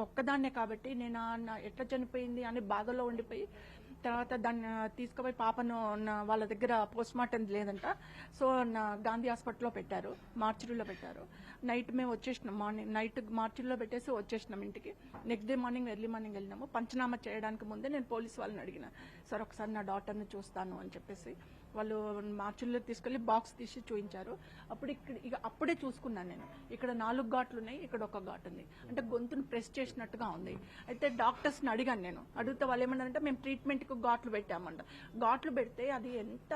ఒక్కదాన్నే కాబట్టి నేను ఎట్లా చనిపోయింది అని బాధలో ఉండిపోయి తర్వాత దాన్ని తీసుకుపోయి పాపను వాళ్ళ దగ్గర పోస్ట్ మార్టం లేదంట. సో గాంధీ హాస్పిటల్లో పెట్టారు, మార్చిరీలో పెట్టారు. నైట్ మేము వచ్చేసినాం, మార్నింగ్ నైట్ మార్చిరీలో పెట్టేసి వచ్చేసినాం ఇంటికి. Next day morning early morning వెళ్ళినాము. పంచనామా చేయడానికి ముందే నేను పోలీస్ వాళ్ళని అడిగిన, సార్ ఒకసారి నా డాటర్ని చూస్తాను అని చెప్పేసి. వాళ్ళు మార్చిరీలో తీసుకెళ్లి బాక్స్ తీసి చూపించారు. అప్పుడు అప్పుడే చూసుకున్నాను నేను, ఇక్కడ 4 ఘాట్లు ఉన్నాయి, ఇక్కడ 1 ఘాట్ ఉంది, అంటే గొంతును ప్రెస్ చేసినట్టుగా ఉంది. అయితే డాక్టర్స్ని అడిగాను నేను, అడిగితే వాళ్ళు ఏమన్నారంటే మేము ట్రీట్మెంట్కి ఘాట్లు పెట్టామంట. ఘాట్లు పెడితే అది ఎంత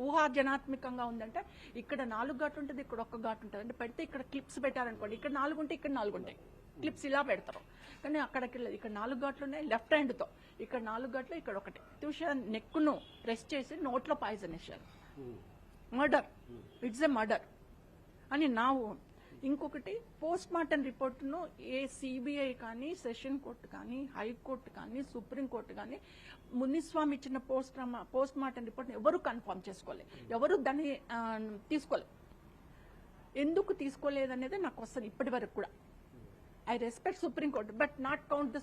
ఊహాజనాత్మకంగా ఉందంటే ఇక్కడ 4 ఘాట్లు ఉంటుంది, ఇక్కడ 1 ఘాట్ ఉంటుంది. అంటే పెడితే ఇక్కడ క్లిప్స్ పెట్టారనుకోండి, ఇక్కడ 4 ఉంటాయి, ఇక్కడ 4 ఉంటాయి, క్లిప్స్ ఇలా పెడతారు. కానీ అక్కడికి ఇక్కడ 4 ఘాట్లు ఉన్నాయి లెఫ్ట్ హ్యాండ్తో, ఇక్కడ 4 ఘాట్లు, ఇక్కడ 1. ప్రత్యూష నెక్ను ప్రెస్ చేసి నోట్లో పాయిజన్ వేశారు. మర్డర్, ఇట్స్ ఎ మర్డర్ అని నా ఓన్. ఇంకొకటి పోస్ట్ మార్టం రిపోర్టును ఏ సిబిఐ కానీ, సెషన్ కోర్టు కానీ, హైకోర్టు కానీ, సుప్రీంకోర్టు కానీ మునిస్వామి ఇచ్చిన పోస్ట్ మార్టం రిపోర్ట్ని ఎవరు కన్ఫర్మ్ చేసుకోలేదు, ఎవరు దాన్ని తీసుకోలేదు. ఎందుకు తీసుకోలేదనేది నాకు వస్తుంది ఇప్పటి వరకు కూడా. I respect Supreme Court, but not count the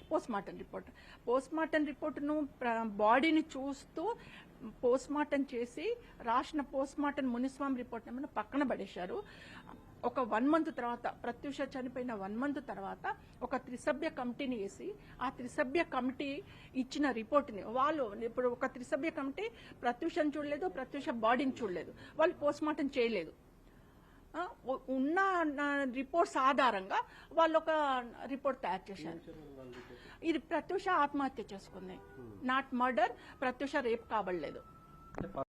post-mortem report. Post-mortem report ను బాడీని చూస్తూ పోస్ట్-మార్టం చేసి రాసిన పోస్ట్-మార్టం మునిస్వామి రిపోర్ట్ ఏమైనా పక్కన పడేశారు. ఒక 1 month తర్వాత, ప్రత్యూష చనిపోయిన 1 month తర్వాత ఒక త్రిసభ్య కమిటీని వేసి ఆ త్రిసభ్య కమిటీ ఇచ్చిన రిపోర్ట్ని వాళ్ళు ఇప్పుడు ఒక త్రిసభ్య కమిటీ ప్రత్యూషను చూడలేదు, ప్రత్యూష బాడీని చూడలేదు, వాళ్ళు పోస్ట్-మార్టం చేయలేదు. ఉన్న రిపోర్ట్స్ ఆధారంగా వాళ్ళు ఒక రిపోర్ట్ తయారు చేశారు. ఇది ప్రత్యూష ఆత్మహత్య చేసుకుంది, నాట్ మర్డర్. ప్రత్యూష రేప్ కాబడలేదు.